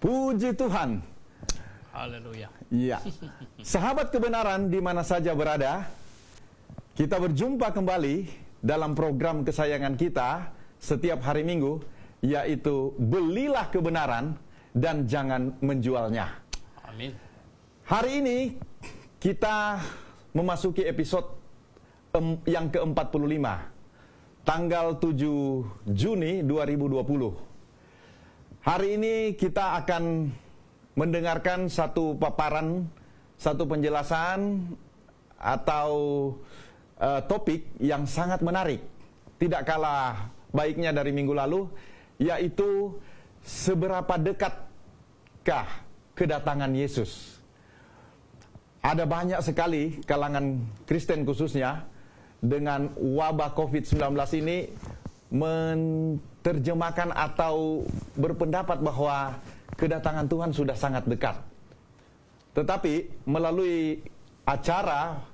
Puji Tuhan. Haleluya. Iya. Sahabat kebenaran di mana saja berada, kita berjumpa kembali dalam program kesayangan kita setiap hari Minggu, yaitu Belilah Kebenaran dan Jangan Menjualnya. Amin. Hari ini kita memasuki episode yang ke-45, tanggal 7 Juni 2020. Hari ini kita akan mendengarkan satu paparan, satu penjelasan atau topik yang sangat menarik. Tidak kalah baiknya dari minggu lalu, yaitu seberapa dekatkah kedatangan Yesus. Ada banyak sekali kalangan Kristen khususnya dengan wabah COVID-19 ini menerjemahkan atau berpendapat bahwa kedatangan Tuhan sudah sangat dekat. Tetapi melalui acara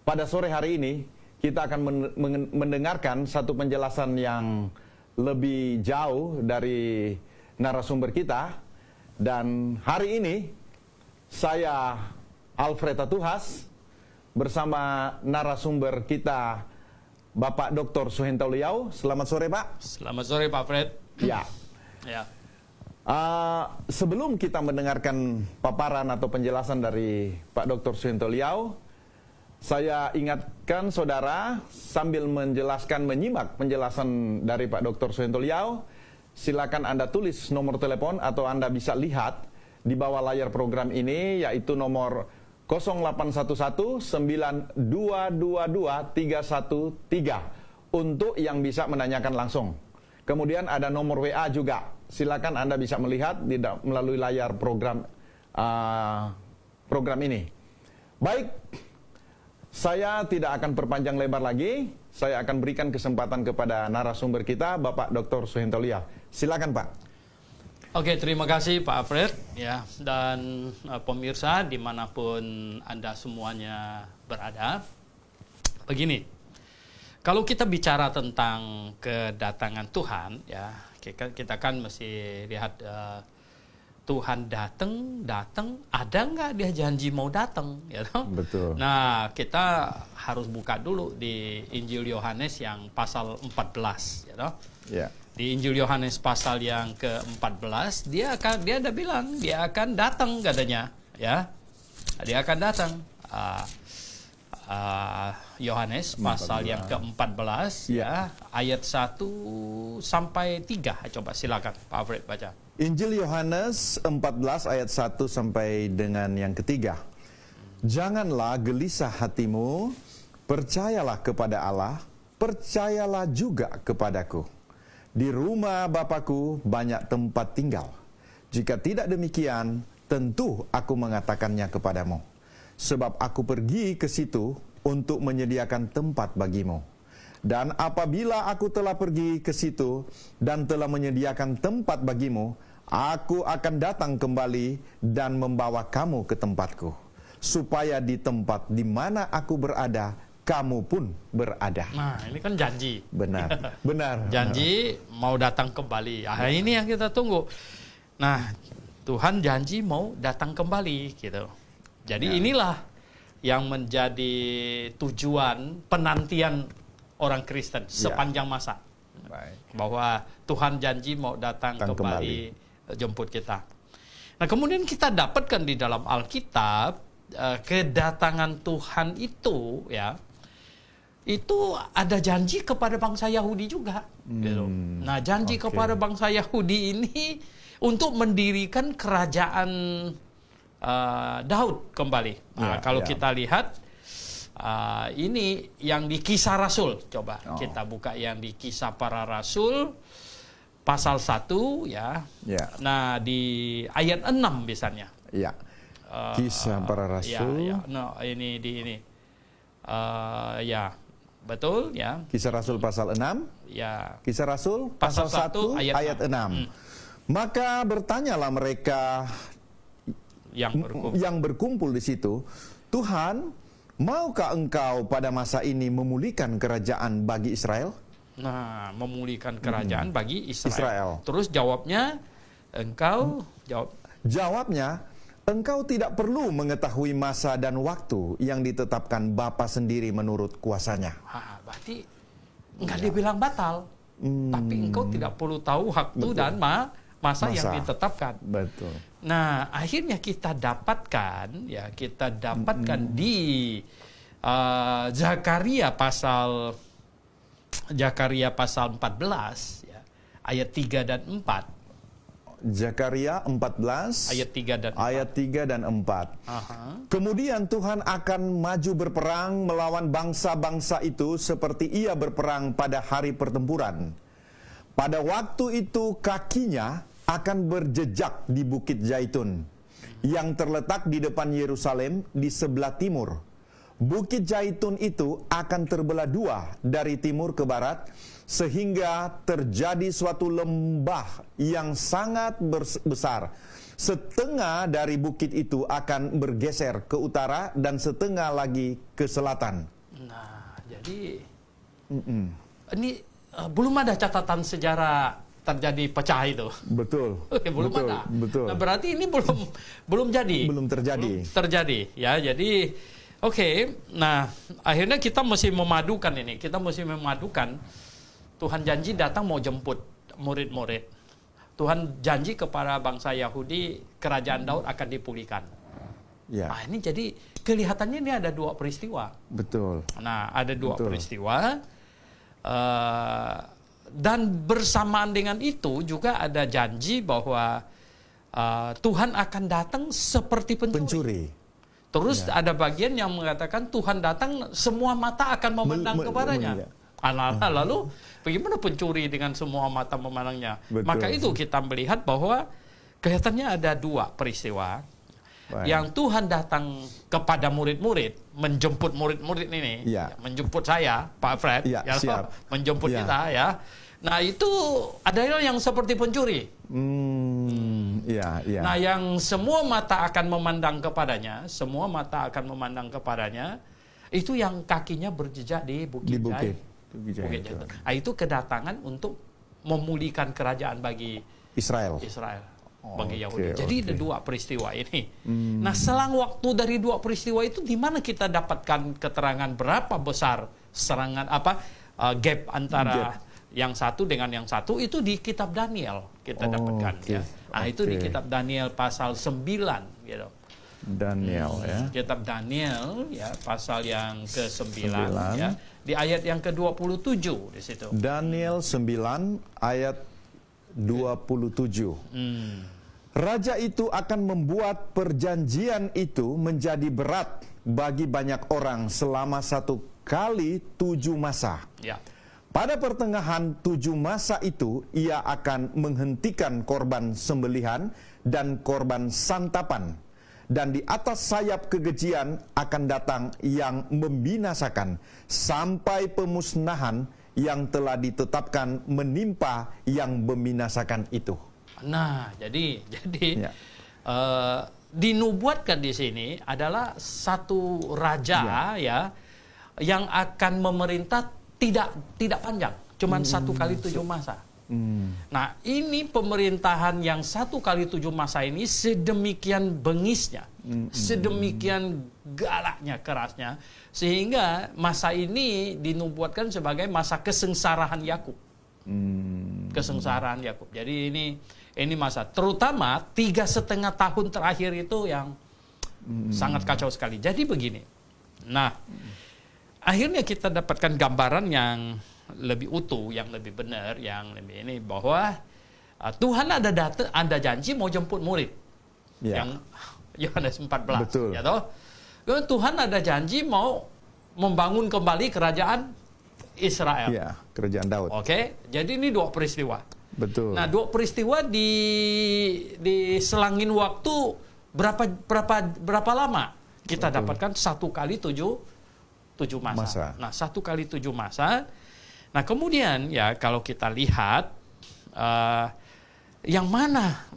pada sore hari ini, kita akan mendengarkan satu penjelasan yang lebih jauh dari narasumber kita. Dan hari ini saya Alfred Tatuhas bersama narasumber kita Bapak Dr. Suhento Liau. Selamat sore, Pak. Selamat sore, Pak Fred. Ya. Ya. Sebelum kita mendengarkan paparan atau penjelasan dari Pak Dr. Suhento Liau, saya ingatkan saudara sambil menyimak penjelasan dari Pak Dr. Suhento Liau, silakan Anda tulis nomor telepon atau Anda bisa lihat di bawah layar program ini, yaitu nomor 0811-9222-313 untuk yang bisa menanyakan langsung. Kemudian ada nomor WA juga. Silakan Anda bisa melihat melalui layar program ini. Baik, saya tidak akan perpanjang lebar lagi. Saya akan berikan kesempatan kepada narasumber kita, Bapak Dr. Suhento Liau. Silakan, Pak. Oke, terima kasih Pak Alfred ya, dan pemirsa dimanapun Anda semuanya berada. Begini, kalau kita bicara tentang kedatangan Tuhan ya, kita kan mesti lihat Tuhan datang, ada nggak dia janji mau datang, ya toh? Betul. Nah, kita harus buka dulu di Injil Yohanes yang pasal 14, ya toh? Ya. Di Injil Yohanes pasal yang ke-14, dia ada bilang dia akan datang katanya, ya. Dia akan datang. Yohanes pasal yang ke-14 ya, ayat 1 sampai 3. Coba silakan Pak Alfred baca. Injil Yohanes 14 ayat 1 sampai dengan yang ketiga. Janganlah gelisah hatimu, percayalah kepada Allah, percayalah juga kepadaku. Di rumah Bapakku banyak tempat tinggal. Jika tidak demikian, tentu aku mengatakannya kepadamu. Sebab aku pergi ke situ untuk menyediakan tempat bagimu. Dan apabila aku telah pergi ke situ dan telah menyediakan tempat bagimu, aku akan datang kembali dan membawa kamu ke tempatku. Supaya di tempat di mana aku berada, kamu pun berada. Nah, ini kan janji. Benar, benar. Janji mau datang kembali. Ini yang kita tunggu. Nah, Tuhan janji mau datang kembali, gitu. Jadi inilah yang menjadi tujuan penantian orang Kristen sepanjang masa. Baik. Bahwa Tuhan janji mau datang kembali jemput kita. Nah, kemudian kita dapatkan di dalam Alkitab kedatangan Tuhan itu ya, itu ada janji kepada bangsa Yahudi juga. Gitu. Nah, janji kepada bangsa Yahudi ini untuk mendirikan kerajaan Daud kembali. Nah, kalau kita lihat ini yang di Kisah Rasul. Coba kita buka yang di Kisah Para Rasul pasal 1 ya. Nah, di ayat 6 misalnya. Ya. Kisah Para Rasul. No, ini di ini. Ya. Betul ya. Kisah Rasul pasal 6. Ya. Kisah Rasul pasal 1 ayat 6. Maka bertanyalah mereka yang berkumpul di situ, Tuhan, maukah engkau pada masa ini memulihkan kerajaan bagi Israel? Nah, memulihkan kerajaan bagi Israel. Terus jawabnya, engkau jawab. Jawabnya, engkau tidak perlu mengetahui masa dan waktu yang ditetapkan Bapa sendiri menurut kuasanya. Berarti enggak dibilang batal, tapi engkau tidak perlu tahu waktu dan masa yang ditetapkan. Betul. Nah, akhirnya kita dapatkan di Zakaria pasal 14 ya, ayat 3 dan 4. Zakaria 14 ayat 3 dan 4. Kemudian Tuhan akan maju berperang melawan bangsa-bangsa itu seperti ia berperang pada hari pertempuran. Pada waktu itu kakinya akan berjejak di Bukit Zaitun yang terletak di depan Yerusalem di sebelah timur. Bukit Zaitun itu akan terbelah dua dari timur ke barat, sehingga terjadi suatu lembah yang sangat besar. Setengah dari bukit itu akan bergeser ke utara dan setengah lagi ke selatan. Nah, jadi ini belum ada catatan sejarah terjadi pecah itu. Betul. Belum betul, ada. Betul. Nah, berarti ini belum jadi. Belum terjadi. Belum terjadi ya. Jadi nah akhirnya kita mesti memadukan ini. Kita mesti memadukan Tuhan janji datang mau jemput murid-murid. Tuhan janji kepada bangsa Yahudi kerajaan Daud akan dipulihkan. Ya. Nah, ini jadi kelihatannya ini ada dua peristiwa. Betul. Nah, ada dua peristiwa. Dan bersamaan dengan itu juga ada janji bahwa Tuhan akan datang seperti pencuri. Terus ada bagian yang mengatakan Tuhan datang semua mata akan memandang kepadanya. Lalu bagaimana pencuri dengan semua mata memandangnya? Betul. Maka itu kita melihat bahwa kelihatannya ada dua peristiwa. Yang Tuhan datang kepada murid-murid, menjemput murid-murid ini, menjemput saya, Pak Fred, menjemput kita ya. Nah itu ada yang seperti pencuri. Nah yang semua mata akan memandang kepadanya, itu yang kakinya berjejak di Bukit Zaitun. Nah, itu kedatangan untuk memulihkan kerajaan bagi Israel. Bagi Yahudi. Jadi ada dua peristiwa ini. Nah, selang waktu dari dua peristiwa itu, di mana kita dapatkan keterangan berapa besar serangan gap antara yang satu dengan yang satu itu di kitab Daniel kita dapatkan ya. Nah, itu di kitab Daniel pasal 9 gitu. Daniel ya. Kitab Daniel ya, pasal yang ke-9 ya. Di ayat yang ke-27 di situ. Daniel 9 ayat 27. Raja itu akan membuat perjanjian itu menjadi berat bagi banyak orang selama 1 kali 7 masa. Ya. Pada pertengahan 7 masa itu, ia akan menghentikan korban sembelihan dan korban santapan. Dan di atas sayap kekejian akan datang yang membinasakan sampai pemusnahan yang telah ditetapkan menimpa yang membinasakan itu. Nah, jadi dinubuatkan di sini adalah satu raja ya yang akan memerintah tidak panjang, cuman 1 kali 7 masa. Nah, ini pemerintahan yang 1 kali 7 masa ini sedemikian bengisnya, sedemikian galaknya, kerasnya, sehingga masa ini dinubuatkan sebagai masa kesengsaraan Yakub. Kesengsaraan Yakub. Jadi ini masa, terutama 3,5 tahun terakhir itu yang sangat kacau sekali. Jadi begini. Nah, akhirnya kita dapatkan gambaran yang lebih utuh, yang lebih benar, yang lebih ini, bahwa Tuhan ada janji mau jemput murid. Yang Yohanes 14. Betul. Ya toh? Tuhan ada janji mau membangun kembali kerajaan Israel. Ya, kerajaan Daud. Oke, jadi ini dua peristiwa. Betul. Nah, dua peristiwa di selangin waktu berapa lama? Kita dapatkan 1 kali 7 masa. Nah, 1 kali 7 masa. Nah, kemudian ya kalau kita lihat yang mana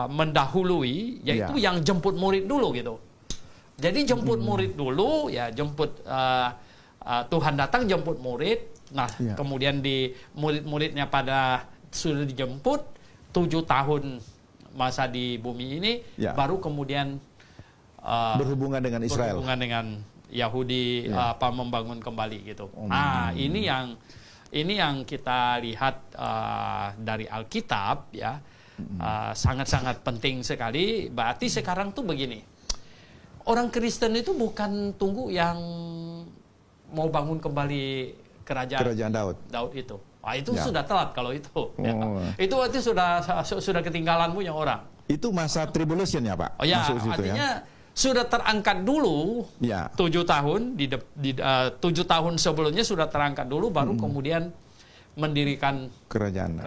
mendahului, yaitu yang jemput murid dulu gitu. Jadi jemput murid dulu, ya jemput Tuhan datang jemput murid. Nah, kemudian di murid-muridnya pada sudah dijemput 7 tahun masa di bumi ini, Ya. baru kemudian Berhubungan dengan Israel. berhubungan dengan Yahudi, Ya. membangun kembali gitu. Nah, ini yang kita lihat dari Alkitab, ya. Sangat-sangat penting sekali. Berarti sekarang tuh begini, orang Kristen itu bukan tunggu yang mau bangun kembali kerajaan Daud itu. Itu Ya. sudah telat kalau itu. Ya. Oh. Itu berarti sudah ketinggalan punya orang. Itu masa tribulation ya Pak? Oh ya, Masuk situ, artinya sudah terangkat dulu. Ya. 7 tahun 7 tahun sebelumnya sudah terangkat dulu, baru kemudian mendirikan kerajaan.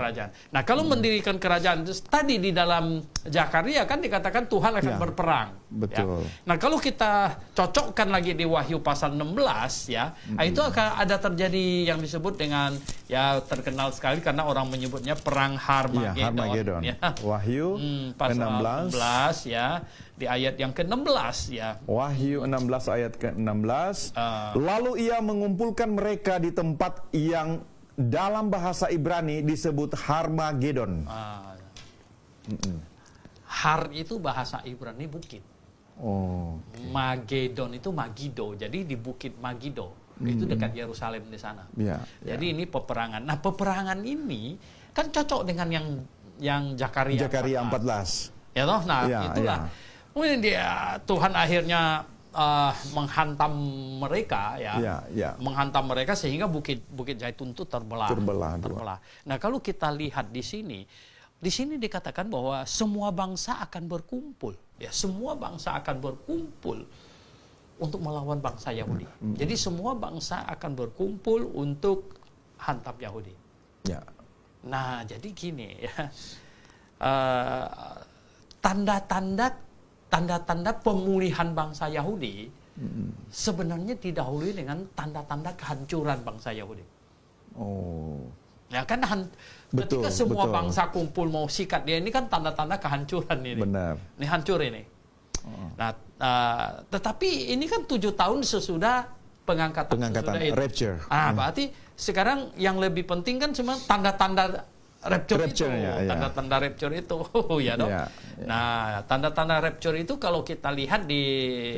Nah, kalau mendirikan kerajaan, tadi di dalam Zakaria kan dikatakan Tuhan akan Ya, berperang. betul. Ya. Nah, kalau kita cocokkan lagi di Wahyu pasal 16, ya, itu akan ada terjadi yang disebut dengan, ya, terkenal sekali karena orang menyebutnya perang Harmagedon. Harmagedon. Ya. Wahyu Pasal 16. 16, ya, di ayat yang ke-16, ya. Wahyu 16 ayat ke-16. Lalu ia mengumpulkan mereka di tempat yang dalam bahasa Ibrani disebut Harmagedon. Har itu bahasa Ibrani bukit. Oh. Magedon itu Magido. Jadi di bukit Magido. Itu dekat Yerusalem di sana. Ya, Jadi ini peperangan. Nah, peperangan ini kan cocok dengan yang Zakaria 14. Ya toh? Nah, Ya, itulah. Kemudian Tuhan akhirnya menghantam mereka, menghantam mereka sehingga bukit Zaitun itu terbelah. Nah, kalau kita lihat di sini dikatakan bahwa semua bangsa akan berkumpul, ya, semua bangsa akan berkumpul untuk melawan bangsa Yahudi. Jadi semua bangsa akan berkumpul untuk hantam Yahudi. Ya. Nah, jadi gini, ya, tanda-tanda pemulihan bangsa Yahudi sebenarnya didahului dengan tanda-tanda kehancuran bangsa Yahudi. Oh. Ya kan, ketika semua bangsa kumpul mau sikat dia, ini kan tanda-tanda kehancuran ini. Benar. Ini hancur ini. Nah, tetapi ini kan 7 tahun sesudah pengangkatan sesudah itu. Rapture. Berarti sekarang yang lebih penting kan cuma tanda-tanda rapture itu, tanda-tanda rapture itu, ya dong. Ya. Nah, tanda-tanda rapture itu kalau kita lihat di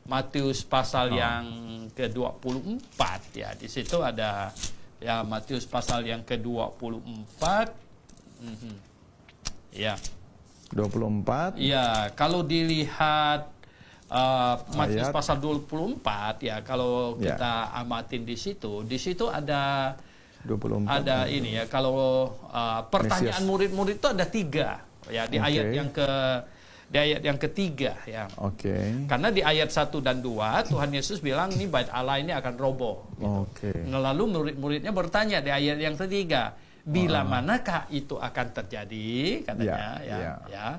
Matius pasal yang ke-24, ya, di situ ada, ya, Matius pasal yang ke-24, ya. 24. Ya, kalau dilihat Matius pasal 24, ya, kalau kita amatin di situ ada 24. Ada ini, ya, kalau pertanyaan murid-murid itu ada 3, ya, di ayat yang ketiga, ya. Karena di ayat 1 dan 2 Tuhan Yesus bilang ini bait Allah ini akan roboh. Gitu. Nah, lalu murid-muridnya bertanya di ayat yang ketiga, bila manakah itu akan terjadi, katanya, ya.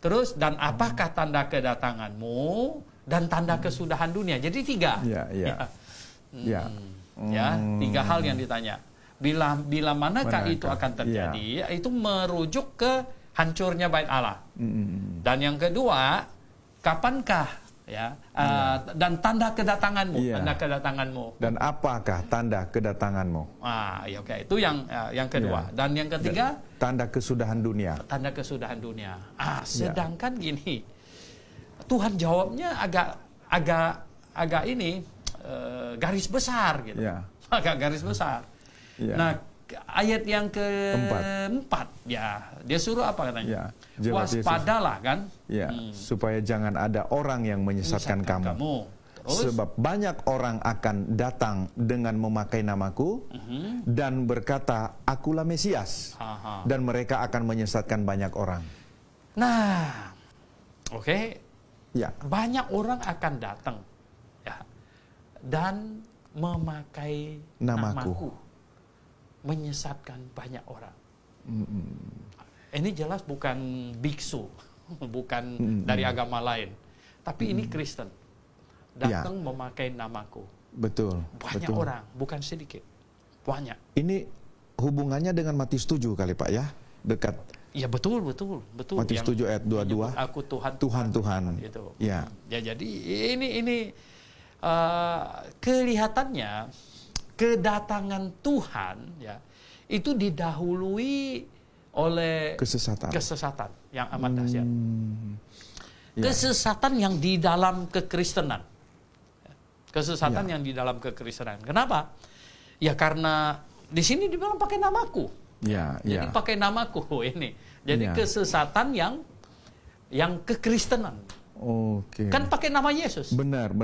Terus, dan apakah tanda kedatanganmu dan tanda kesudahan dunia. Jadi 3. Ya, 3 hal yang ditanya. Bila manakah itu akan terjadi, itu merujuk ke hancurnya bait Allah. Dan yang kedua, kapankah, ya, dan tanda kedatanganmu, Dan apakah tanda kedatanganmu? Itu yang kedua. Dan yang ketiga, tanda kesudahan dunia. Sedangkan gini, Tuhan jawabnya agak ini garis besar gitu. Agak garis besar. Nah, ayat yang keempat, ya, dia suruh apa katanya? Waspadalah, kan? Supaya jangan ada orang yang menyesatkan kamu. Terus? Sebab banyak orang akan datang dengan memakai namaku dan berkata, Akulah Mesias. Dan mereka akan menyesatkan banyak orang. Nah, ya. Banyak orang akan datang, ya, dan memakai namaku. Menyesatkan banyak orang. Ini jelas bukan biksu, bukan dari agama lain, tapi ini Kristen datang memakai namaku. Betul. Banyak orang, bukan sedikit, banyak. Ini hubungannya dengan Matius 7 kali Pak, ya, dekat. Ya, betul. Matius 7 ayat 22. Aku Tuhan. Itu. Ya. Jadi ini kelihatannya kedatangan Tuhan, ya, itu didahului oleh kesesatan yang amat dahsyat. Kesesatan yang di dalam kekristenan. Kesesatan yang di dalam kekristenan. Kenapa? Ya karena di sini dibilang pakai namaku. Jadi pakai namaku ini. Jadi kesesatan yang kekristenan. Kan pakai nama Yesus. Benar.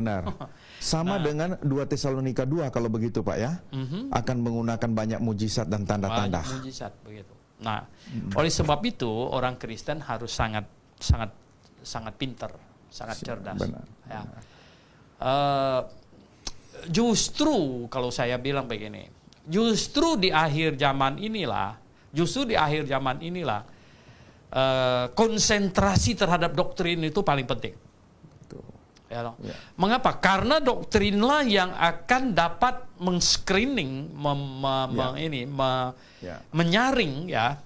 Sama dengan 2 Tesalonika 2 kalau begitu Pak ya. Akan menggunakan banyak mujizat dan tanda-tanda. Banyak mujizat begitu. Nah, oleh sebab itu orang Kristen harus sangat pintar, sangat cerdas. Ya. Justru kalau saya bilang begini, justru di akhir zaman inilah, konsentrasi terhadap doktrin itu paling penting. Ya. Mengapa? Karena doktrinlah yang akan dapat men-screening, menyaring ya,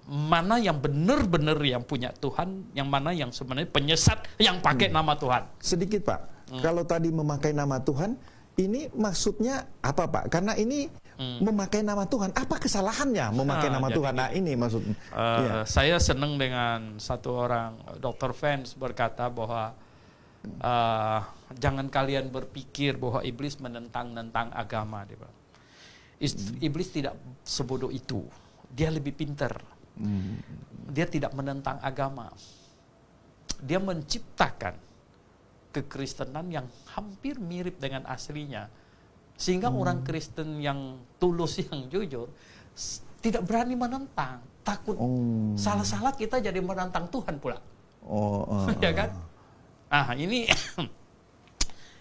mana yang benar-benar yang punya Tuhan, yang mana yang sebenarnya penyesat yang pakai nama Tuhan. Sedikit Pak, kalau tadi memakai nama Tuhan, ini maksudnya apa Pak? Karena ini memakai nama Tuhan, apa kesalahannya memakai nama Tuhan? Nah ini maksudnya. Saya senang dengan satu orang Dr. Vance berkata bahwa jangan kalian berpikir bahwa iblis menentang agama. Dia bilang. Iblis tidak sebodoh itu. Dia lebih pintar. Dia tidak menentang agama. Dia menciptakan kekristenan yang hampir mirip dengan aslinya. Sehingga orang Kristen yang tulus, yang jujur, tidak berani menentang. Takut salah-salah kita jadi menentang Tuhan pula. Ya kan?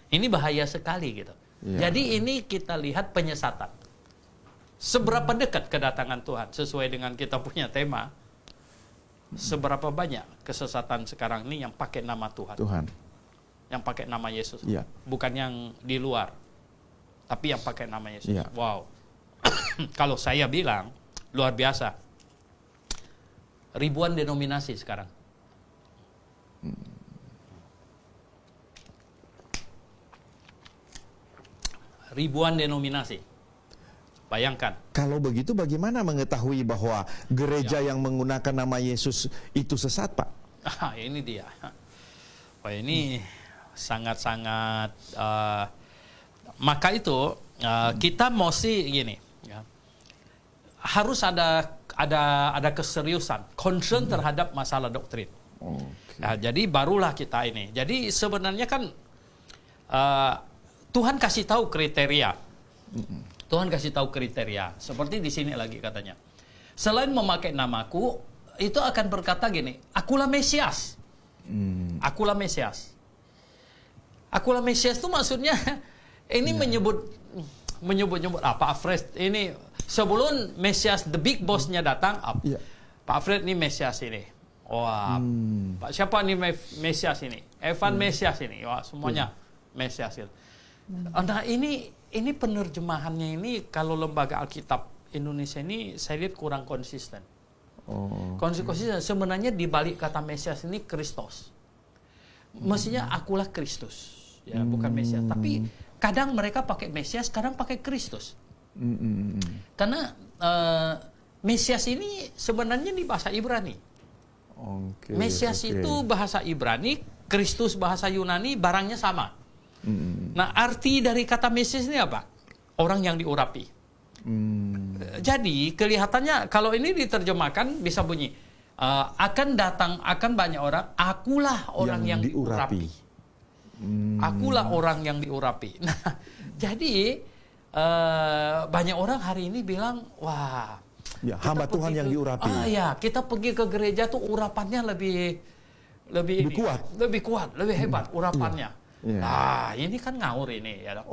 Ini bahaya sekali gitu. Jadi ini kita lihat penyesatan. Seberapa dekat kedatangan Tuhan sesuai dengan kita punya tema. Seberapa banyak kesesatan sekarang ini yang pakai nama Tuhan. Yang pakai nama Yesus. Bukan yang di luar. Tapi yang pakai nama Yesus. Wow. Kalau saya bilang luar biasa. Ribuan denominasi sekarang. Ribuan denominasi. Bayangkan. Kalau begitu bagaimana mengetahui bahwa gereja yang menggunakan nama Yesus itu sesat, Pak? Ini dia. Ini sangat-sangat maka itu kita mesti gini ya. Harus ada keseriusan, concern terhadap masalah doktrin. Jadi barulah kita ini. Jadi sebenarnya kan Tuhan kasih tahu kriteria. Tuhan kasih tahu kriteria. Seperti di sini lagi katanya. Selain memakai namaku, itu akan berkata gini, akulah Mesias. Akulah Mesias. Akulah Mesias itu maksudnya ini menyebut Pak Fred ini sebelum Mesias the big boss-nya datang, Pak Fred ini Mesias ini. Wah, Pak siapa nih Mesias ini? Evan Mesias ini. Wah, semuanya Mesias itu. Nah, ini penerjemahannya ini kalau lembaga Alkitab Indonesia ini saya lihat kurang konsisten. Konsisten sebenarnya di balik kata Mesias ini Kristus. Mestinya akulah Kristus, ya bukan Mesias. Tapi kadang mereka pakai Mesias, kadang pakai Kristus. Karena Mesias ini sebenarnya di bahasa Ibrani. Mesias itu bahasa Ibrani, Kristus bahasa Yunani, barangnya sama. Nah, arti dari kata Mesias ini apa? Orang yang diurapi. Jadi kelihatannya kalau ini diterjemahkan bisa bunyi akan banyak orang, akulah orang yang diurapi. Akulah orang yang diurapi. Nah, jadi banyak orang hari ini bilang, wah, hamba Tuhan yang diurapi. Kita pergi ke gereja tuh urapannya lebih kuat, lebih hebat urapannya. Nah, ini kan ngawur ini ya.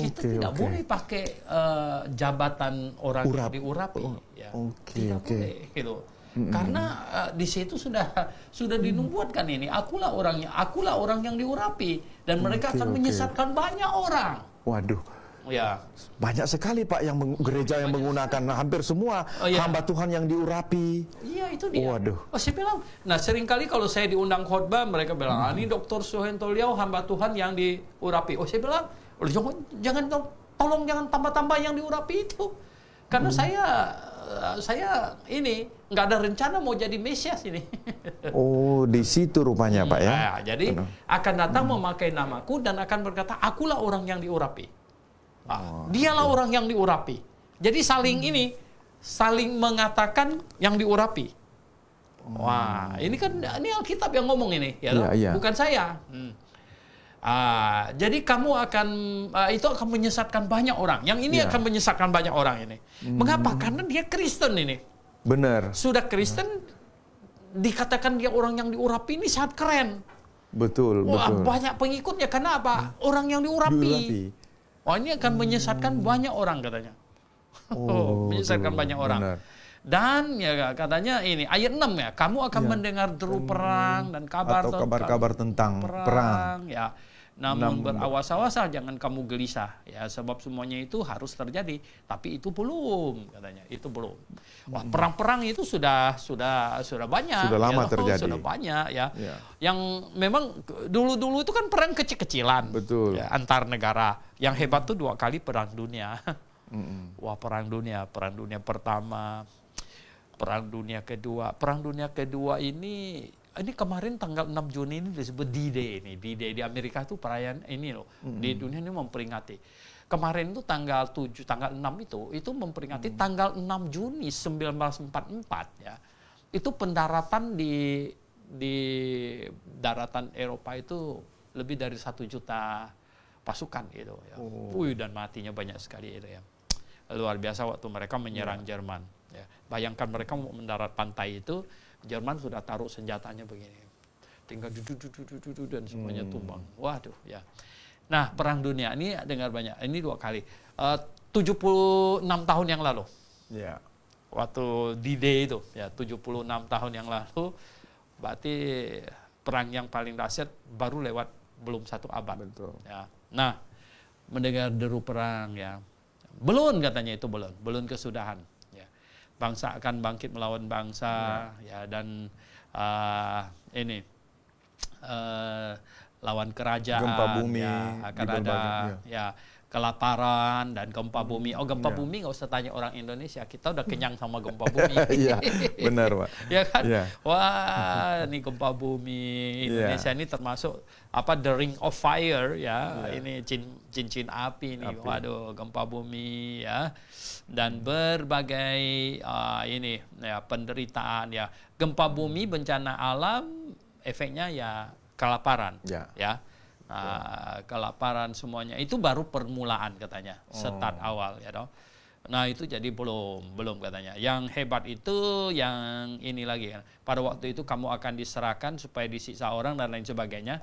Kita tidak boleh pakai jabatan orang yang diurapi. Tidak boleh gitu. Karena di situ sudah dinubuatkan ini. Akulah orang yang diurapi dan mereka akan menyesatkan banyak orang. Waduh. Banyak sekali Pak yang gereja yang menggunakan hampir semua hamba Tuhan yang diurapi. Iya, itu dia. Waduh. Saya bilang, nah seringkali kalau saya diundang khotbah mereka bilang, ini Dr. Suhento Liao hamba Tuhan yang diurapi. Saya bilang, jangan tolong jangan tambah-tambah yang diurapi itu. Karena saya saya ini nggak ada rencana mau jadi Mesias ini. Oh, di situ rupanya Pak ya. Nah, jadi akan datang memakai namaku dan akan berkata, akulah orang yang diurapi. Dialah orang yang diurapi. Jadi saling ini, saling mengatakan yang diurapi. Wah, ini kan ini Alkitab yang ngomong ini, ya, bukan saya. Jadi kamu akan itu akan menyesatkan banyak orang. Yang ini akan menyesatkan banyak orang ini. Mengapa? Karena dia Kristen ini. Benar. Sudah Kristen dikatakan dia orang yang diurapi ini sangat keren. Betul, Wah, betul. banyak pengikutnya. Karena apa? Orang yang diurapi. Wah, ini akan menyesatkan banyak orang katanya. Menyesatkan banyak orang. Benar. Dan ya katanya ini ayat 6 ya, kamu akan mendengar deru perang dan kabar-kabar tentang perang. Ya. Namun berawas-awaslah, jangan kamu gelisah ya, sebab semuanya itu harus terjadi, tapi itu belum katanya, itu belum. Wah, perang-perang itu sudah banyak. Sudah lama ya, terjadi. sudah banyak ya. Yang memang dulu-dulu itu kan perang kecil-kecilan. Betul. Ya, antar negara. Yang hebat tuh 2 kali perang dunia. Wah, perang dunia pertama, perang dunia kedua ini kemarin tanggal 6 Juni ini disebut D-Day ini. D-Day di Amerika itu perayaan ini loh. Di dunia ini memperingati. Kemarin itu tanggal 6 itu memperingati tanggal 6 Juni 1944 ya. Itu pendaratan di daratan Eropa itu lebih dari 1 juta pasukan gitu ya. Dan matinya banyak sekali itu ya. Luar biasa waktu mereka menyerang Jerman. Ya. Bayangkan mereka mau mendarat pantai itu, Jerman sudah taruh senjatanya begini. Tinggal dan semuanya tumbang. Waduh ya. Nah, perang dunia ini dengar banyak. Ini 2 kali. 76 tahun yang lalu. Ya. Waktu D-Day itu ya, 76 tahun yang lalu, berarti perang yang paling dahsyat baru lewat belum 1 abad. Betul. Ya. Nah, mendengar deru perang ya. Belum katanya itu belum kesudahan. Ya. Bangsa akan bangkit melawan bangsa ya, dan lawan kerajaan. Gempa bumi ya, akan ada ya kelaparan dan gempa bumi. Oh, gempa bumi nggak usah tanya orang Indonesia, kita udah kenyang sama gempa bumi. Iya, benar Pak. Ya kan? Wah, ini gempa bumi Indonesia ini termasuk the ring of fire ya. Ini cincin api nih. Waduh, gempa bumi ya. Dan berbagai ini ya penderitaan ya. Gempa bumi, bencana alam, efeknya ya kelaparan ya. Kelaparan semuanya itu baru permulaan katanya, start awal ya toh. Nah, itu jadi belum katanya. Yang hebat itu yang ini lagi kan. Pada waktu itu kamu akan diserahkan supaya disiksa orang dan lain sebagainya.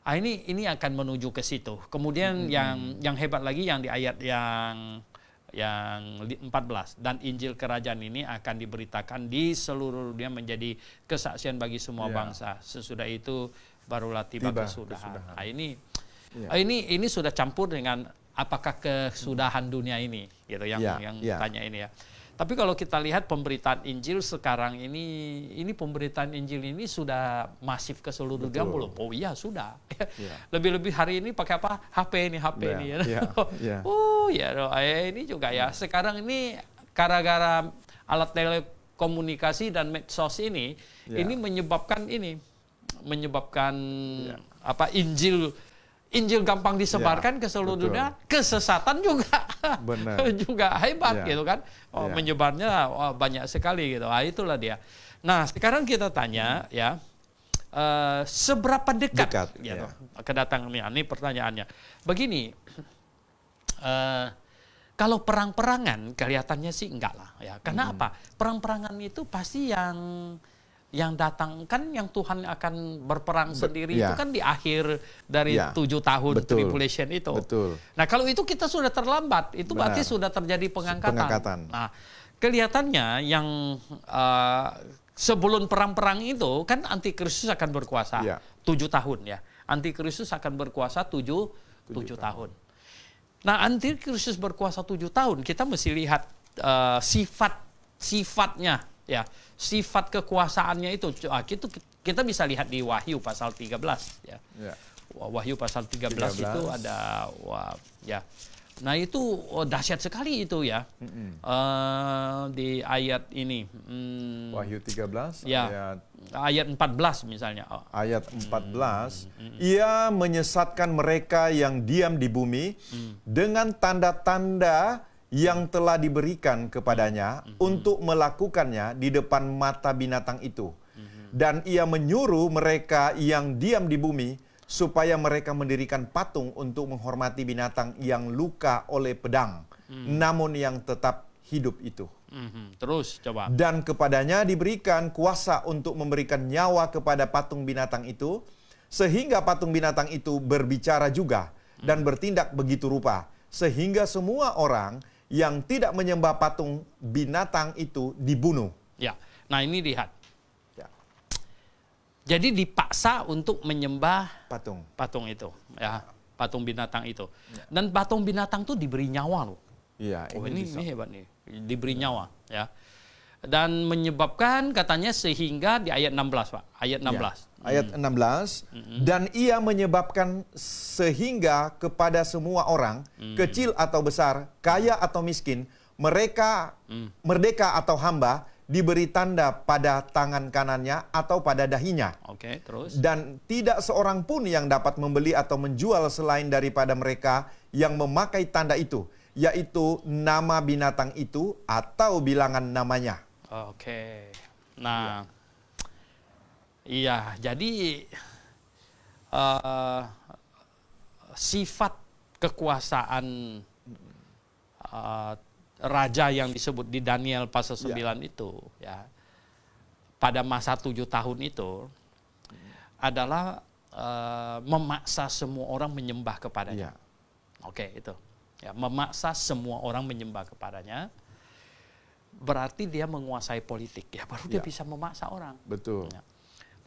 Ini akan menuju ke situ. Kemudian yang hebat lagi yang di ayat yang 14, dan Injil Kerajaan ini akan diberitakan di seluruh dunia menjadi kesaksian bagi semua bangsa. Sesudah itu barulah tiba kesudahan. Nah, ini sudah campur dengan apakah kesudahan dunia ini gitu yang tanya ini ya. Tapi kalau kita lihat pemberitaan Injil sekarang ini pemberitaan Injil ini sudah masif ke seluruh dunia belum? Oh iya, sudah. Lebih-lebih hari ini pakai apa? HP ini ya. Ini juga ya. Sekarang ini gara-gara alat telekomunikasi dan medsos ini menyebabkan Injil gampang disebarkan ke seluruh dunia, kesesatan juga juga hebat gitu kan. Menyebarnya banyak sekali gitu. Itulah dia. Nah, sekarang kita tanya ya, seberapa dekat gitu kedatangannya. Ini pertanyaannya. Begini, kalau perang-perangan kelihatannya sih enggak lah ya. Karena apa? Perang-perangan itu pasti yang datang kan yang Tuhan akan berperang sendiri itu kan di akhir dari 7 tahun tribulation itu. Nah, kalau itu kita sudah terlambat, itu berarti sudah terjadi pengangkatan. Nah, kelihatannya yang sebelum perang-perang itu kan antikristus akan berkuasa 7 tahun ya. Antikristus akan berkuasa 7 tahun. Nah, antikristus berkuasa 7 tahun, kita mesti lihat sifatnya ya. Sifat kekuasaannya itu kita bisa lihat di Wahyu pasal 13 ya. Wahyu pasal 13 itu ada Nah itu dahsyat sekali itu ya. Di ayat ini. Wahyu 13 ya, ayat 14 misalnya. Ayat 14, ia menyesatkan mereka yang diam di bumi dengan tanda-tanda yang telah diberikan kepadanya untuk melakukannya di depan mata binatang itu. Dan ia menyuruh mereka yang diam di bumi supaya mereka mendirikan patung untuk menghormati binatang yang luka oleh pedang, namun yang tetap hidup itu. Terus coba. Dan kepadanya diberikan kuasa untuk memberikan nyawa kepada patung binatang itu, sehingga patung binatang itu berbicara juga dan bertindak begitu rupa, sehingga semua orang yang tidak menyembah patung binatang itu dibunuh. Ya, nah ini lihat. Ya. Jadi dipaksa untuk menyembah Patung itu, ya, patung binatang itu. Dan patung binatang itu diberi nyawa loh. Iya, ini hebat nih, diberi nyawa, ya. Dan menyebabkan katanya sehingga di ayat 16, Pak, ayat 16. Ya. Ayat 16, dan ia menyebabkan sehingga kepada semua orang, kecil atau besar, kaya atau miskin, mereka merdeka atau hamba, diberi tanda pada tangan kanannya atau pada dahinya. Oke, terus. Dan tidak seorang pun yang dapat membeli atau menjual selain daripada mereka yang memakai tanda itu, yaitu nama binatang itu atau bilangan namanya. Oke. Nah, iya, jadi sifat kekuasaan raja yang disebut di Daniel pasal 9 itu, ya, pada masa 7 tahun itu adalah memaksa semua orang menyembah kepadanya. Oke, itu. Ya, memaksa semua orang menyembah kepadanya. Berarti dia menguasai politik. Ya, baru dia bisa memaksa orang. Betul. Ya.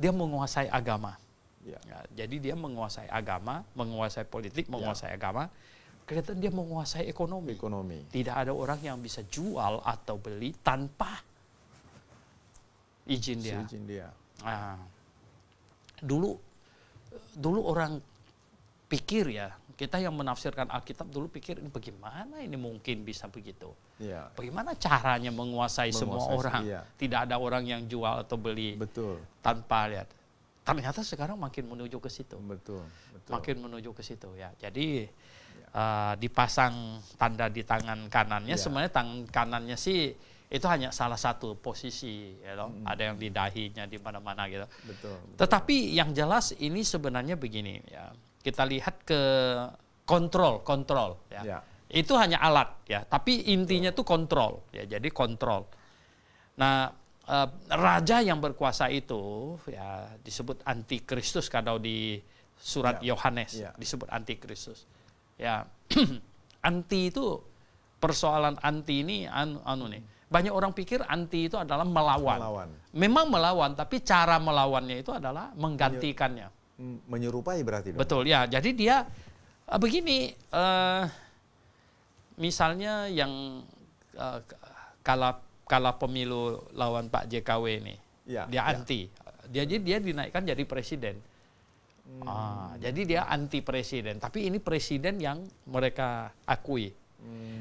Dia menguasai agama. Ya. Ya, jadi dia menguasai agama, menguasai politik, menguasai agama. Kelihatan dia menguasai ekonomi. Tidak ada orang yang bisa jual atau beli tanpa izin dia. Nah, dulu orang pikir, ya, kita yang menafsirkan Alkitab dulu pikir, ini bagaimana ini mungkin bisa begitu? Ya. Bagaimana caranya menguasai semua orang? Iya. Tidak ada orang yang jual atau beli tanpa lihat. Ternyata sekarang makin menuju ke situ. Betul. Makin menuju ke situ, ya. Jadi dipasang tanda di tangan kanannya. Sebenarnya tangan kanannya sih itu hanya salah satu posisi, ya, ada yang di dahinya, di mana-mana gitu. Betul. Tetapi yang jelas ini sebenarnya begini, ya. Kita lihat ke kontrol, ya. Itu hanya alat, ya. Tapi intinya tuh kontrol, ya. Jadi kontrol. Nah, raja yang berkuasa itu, ya, disebut antikristus kalau di surat Yohanes, disebut antikristus. Ya, anti itu, persoalan anti ini nih. Banyak orang pikir anti itu adalah melawan. Memang melawan, tapi cara melawannya itu adalah menggantikannya. Menyerupai berarti dong? Betul, ya. Jadi dia begini, misalnya yang kala pemilu lawan Pak JKW ini, dia anti. Dia dinaikkan jadi presiden. Jadi dia anti presiden, tapi ini presiden yang mereka akui.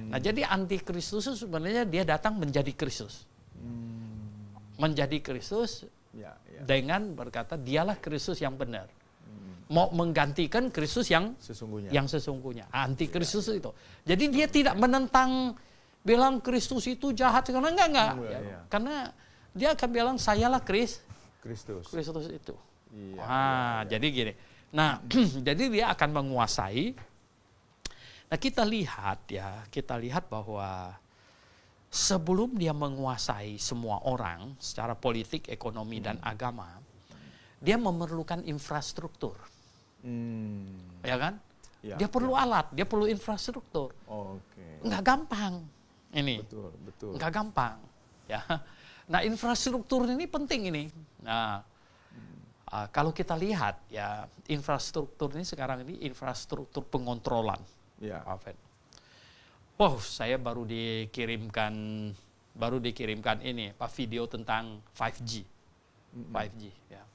Nah, jadi anti Kristus sebenarnya dia datang menjadi Kristus. Menjadi Kristus dengan berkata dialah Kristus yang benar. Mau menggantikan Kristus yang sesungguhnya. Anti Kristus itu. Jadi dia tidak menentang bilang Kristus itu jahat, karena enggak. Karena dia akan bilang sayalah Kristus itu. Jadi gini. Nah, jadi dia akan menguasai. Nah, kita lihat bahwa sebelum dia menguasai semua orang secara politik, ekonomi, dan agama, dia memerlukan infrastruktur. Ya kan? Dia perlu alat, dia perlu infrastruktur. Nggak gampang ini. Betul. Nggak gampang. Ya. Nah, infrastruktur ini penting ini. Nah, kalau kita lihat, ya, infrastruktur ini sekarang ini infrastruktur pengontrolan. Wow, saya baru dikirimkan ini video tentang 5G. 5G, ya.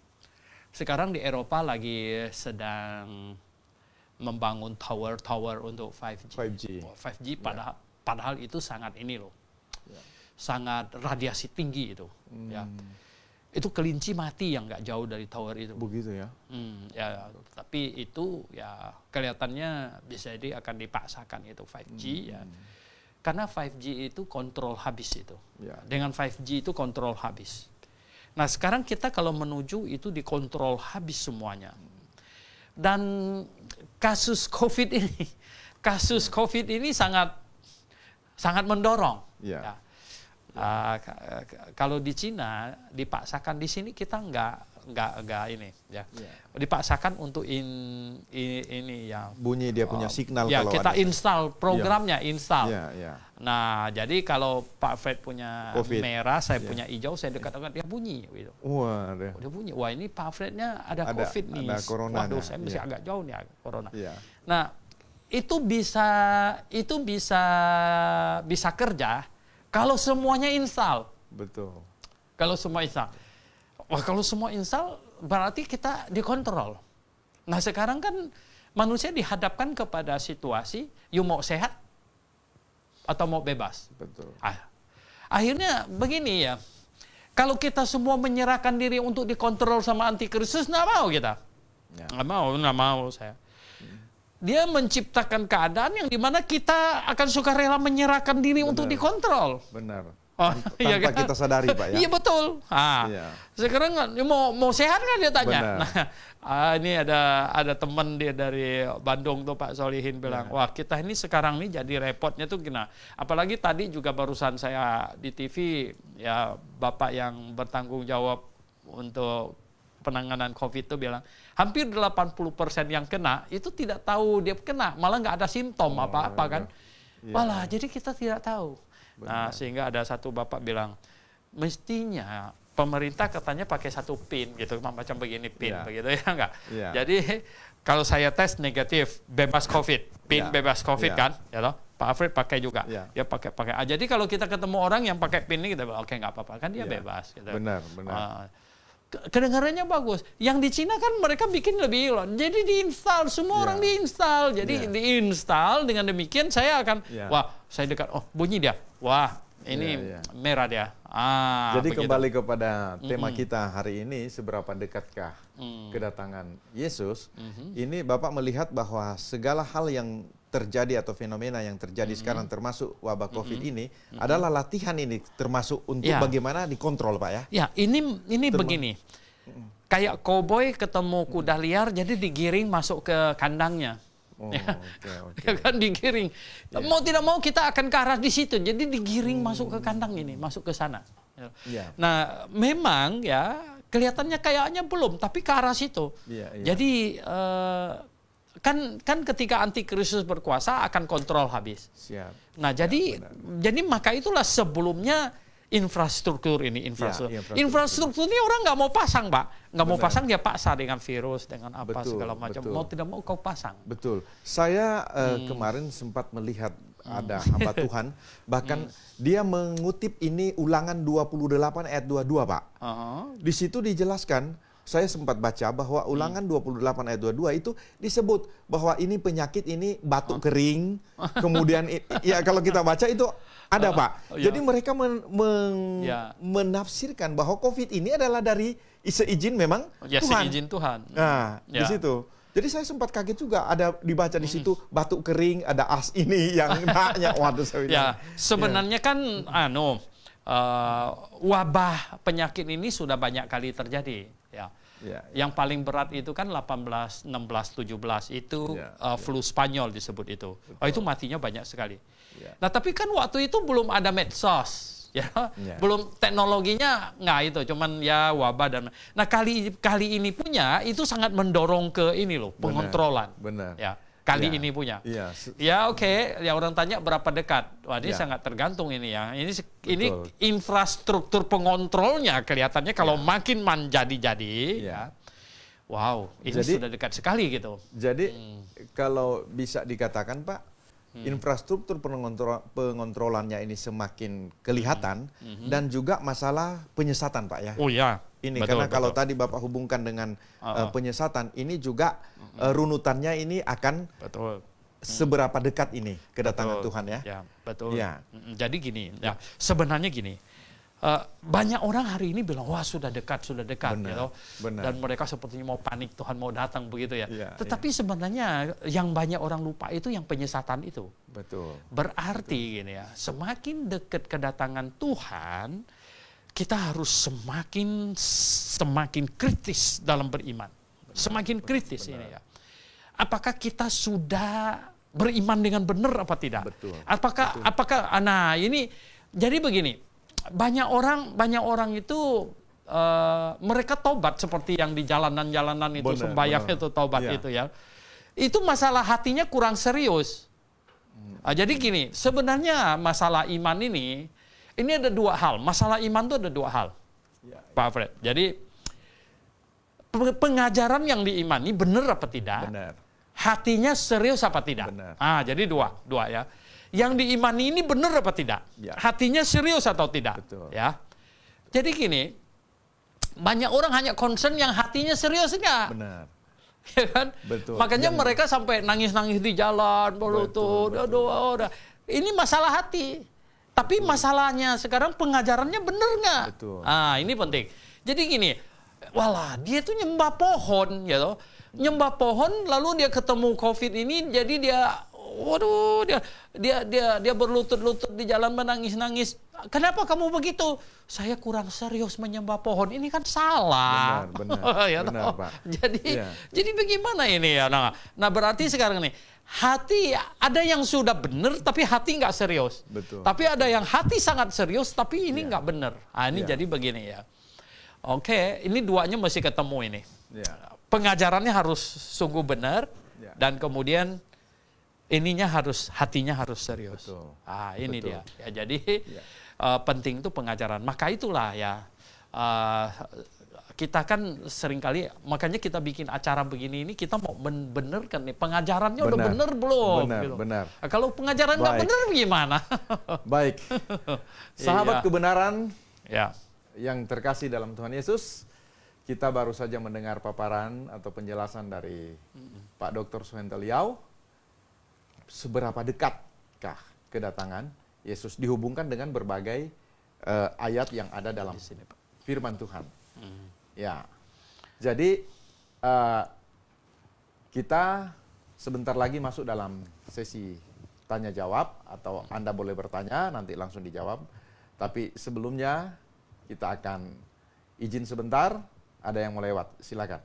Sekarang di Eropa lagi sedang membangun tower untuk 5G. 5G. 5G padahal itu sangat ini loh. Sangat radiasi tinggi itu. Ya. Itu kelinci mati yang nggak jauh dari tower itu. Begitu ya. Ya, tapi itu ya kelihatannya bisa jadi akan dipaksakan itu 5G ya. Karena 5G itu kontrol habis itu. Ya. Dengan 5G itu kontrol habis. Nah, sekarang kita kalau menuju itu dikontrol habis semuanya. Dan kasus COVID ini sangat mendorong. Ya. Ya. Kalau di Cina dipaksakan, di sini kita nggak ini ya. Dipaksakan untuk ini ya. Bunyi dia punya signal ya, kalau kita ada install programnya, install. Ya. Nah, jadi kalau Pak Fred punya COVID. merah, saya punya hijau, saya dekat-dekat dia bunyi gitu. Wah, Dia bunyi. Wah, ini Pak Frednya ada COVID nih. Ada corona. Waduh, saya masih agak jauh nih corona. Ya. Nah, itu bisa kerja kalau semuanya install. Betul. Kalau semua install. Wah, kalau semua install berarti kita dikontrol. Nah, sekarang kan manusia dihadapkan kepada situasi, you mau sehat atau mau bebas. Betul. Akhirnya begini ya. Kalau kita semua menyerahkan diri untuk dikontrol sama antikristus, nggak mau kita. Ya. Nggak mau saya. Dia menciptakan keadaan yang dimana kita akan suka rela menyerahkan diri untuk dikontrol. Benar. Tanpa iya kan? Kita sadari, Pak ya. Iya betul. Iya. Sekarang mau sehat kan dia tanya. Benar. Nah, ini ada teman dia dari Bandung tuh Pak Solihin bilang, wah kita ini sekarang nih jadi repotnya tuh gimana. Apalagi tadi juga barusan saya di TV ya Bapak yang bertanggung jawab untuk penanganan COVID itu bilang hampir 80% yang kena itu tidak tahu dia kena, malah nggak ada simptom apa-apa kan. Malah jadi kita tidak tahu. Nah, sehingga ada satu bapak bilang mestinya pemerintah katanya pakai satu pin gitu, macam begini pin begitu ya enggak. Jadi kalau saya tes negatif bebas COVID, pin bebas COVID kan, ya toh. Pak Alfred pakai juga, dia pakai. Jadi kalau kita ketemu orang yang pakai pin ini kita bilang oke nggak apa-apa kan dia bebas. Gitu. Benar. Kedengarannya bagus. Yang di Cina kan mereka bikin lebih loh. Jadi diinstal, semua orang diinstal. Jadi diinstal dengan demikian saya akan, wah saya dekat, oh bunyi dia, wah ini merah dia. Jadi begitu. Kembali kepada tema kita hari ini, seberapa dekatkah kedatangan Yesus? Ini Bapak melihat bahwa segala hal yang terjadi atau fenomena yang terjadi sekarang termasuk wabah COVID ini adalah latihan ini termasuk untuk bagaimana dikontrol, Pak ya? Ya, ini begini. Kayak koboi ketemu kuda liar jadi digiring masuk ke kandangnya. Ya kan digiring. Mau tidak mau kita akan ke arah di situ. Jadi digiring masuk ke kandang ini, masuk ke sana. Nah, memang ya kelihatannya kayaknya belum, tapi ke arah situ. Jadi kan ketika antikristus berkuasa akan kontrol habis. Nah, jadi maka itulah sebelumnya infrastruktur ini infrastruktur ini orang nggak mau pasang, Pak. Nggak mau pasang dia paksa dengan virus, dengan apa segala macam. Mau tidak mau kau pasang. Betul. Saya kemarin sempat melihat ada hamba Tuhan, bahkan dia mengutip ini Ulangan 28 ayat 22, Pak. Di situ dijelaskan, saya sempat baca bahwa Ulangan 28 ayat 22 itu disebut bahwa ini penyakit ini batuk kering, kemudian ya kalau kita baca itu ada, Pak. Jadi mereka menafsirkan bahwa COVID ini adalah dari seizin memang Tuhan. Seizin Tuhan. Nah, di situ. Jadi saya sempat kaget juga, ada dibaca di situ batuk kering, ada as ini yang naknya. Waduh, saya bilang. Sebenarnya kan wabah penyakit ini sudah banyak kali terjadi. Yang paling berat itu kan 18, 16, 17 itu flu Spanyol disebut itu. Itu matinya banyak sekali. Nah, tapi kan waktu itu belum ada medsos. Belum teknologinya nggak itu, cuman ya wabah dan. Nah, kali ini punya itu sangat mendorong ke ini loh, pengontrolan. Benar. Kali ini punya. Ya oke. Ya orang tanya berapa dekat. Wah, ini sangat tergantung ini ya. Ini infrastruktur pengontrolnya kelihatannya kalau makin menjadi-jadi. Wow, ini sudah dekat sekali gitu. Jadi kalau bisa dikatakan, Pak, infrastruktur pengontrolannya ini semakin kelihatan dan juga masalah penyesatan, Pak ya. Oh ya. ini. Betul, Karena kalau betul. tadi Bapak hubungkan dengan penyesatan, ini juga runutannya ini akan Betul. seberapa dekat ini kedatangan Betul. Tuhan ya. Ya, betul. Ya. Jadi gini, ya, sebenarnya gini, banyak orang hari ini bilang, wah sudah dekat, Benar, gitu. benar. Dan mereka sepertinya mau panik, Tuhan mau datang begitu ya. Ya, Tetapi sebenarnya yang banyak orang lupa itu yang penyesatan itu. Betul. Berarti gini ya, semakin dekat kedatangan Tuhan, kita harus semakin kritis dalam beriman. Semakin kritis ini ya. Apakah kita sudah beriman dengan benar apa tidak? Betul. Apakah nah ini jadi begini, banyak orang itu mereka tobat seperti yang di jalanan-jalanan itu Benar, sembahyang benar. itu tobat Iya. itu ya. Itu masalah hatinya kurang serius. Jadi gini, sebenarnya masalah iman ini ada dua hal. Masalah iman itu ada dua hal, Ya, Pak Fred. Jadi pengajaran yang diimani benar apa tidak? benar. Hatinya serius apa tidak? Benar. Jadi dua ya. Yang diimani ini benar apa tidak? Ya. Hatinya serius atau tidak? Betul. Ya. Jadi gini, banyak orang hanya concern yang hatinya serius enggak? Benar. Ya kan? Betul. Makanya Yang- mereka sampai nangis-nangis di jalan, berlutut, Betul. aduh. Ini masalah hati. Tapi masalahnya sekarang pengajarannya benar nggak? Betul. Ini penting. Jadi gini, walah dia tuh nyembah pohon, gitu. Nyembah pohon, lalu dia ketemu COVID ini, jadi dia, waduh, dia berlutut-lutut di jalan menangis-nangis. Kenapa kamu begitu? Saya kurang serius menyembah pohon. Ini kan salah. Benar, Ya benar, toh? Pak. Jadi, Iya. jadi bagaimana ini ya? Nah berarti sekarang nih, hati ada yang sudah benar tapi hati nggak serius. Betul. Tapi ada yang hati sangat serius tapi ini nggak benar. Ini Iya. jadi begini ya. Oke, ini duanya mesti ketemu ini. Ya. Pengajarannya harus sungguh benar Ya. dan kemudian hatinya harus serius. Betul. Ini Betul. dia. Ya, jadi Ya. penting itu pengajaran. Maka itulah ya. Kita kan seringkali, makanya kita bikin acara begini ini, kita mau membenarkan nih pengajarannya udah Benar. benar belum? Benar, gitu. benar. Nah, kalau pengajaran nggak Baik. benar gimana? Baik. Sahabat Iya. kebenaran Ya, yang terkasih dalam Tuhan Yesus, kita baru saja mendengar paparan atau penjelasan dari Pak Dr. Suhento Liau. Seberapa dekatkah kedatangan Yesus dihubungkan dengan berbagai ayat yang ada dalam di sini Pak. firman Tuhan. Ya, jadi kita sebentar lagi masuk dalam sesi tanya jawab, atau Anda boleh bertanya nanti langsung dijawab. Tapi sebelumnya kita akan izin sebentar, ada yang mau lewat, silakan.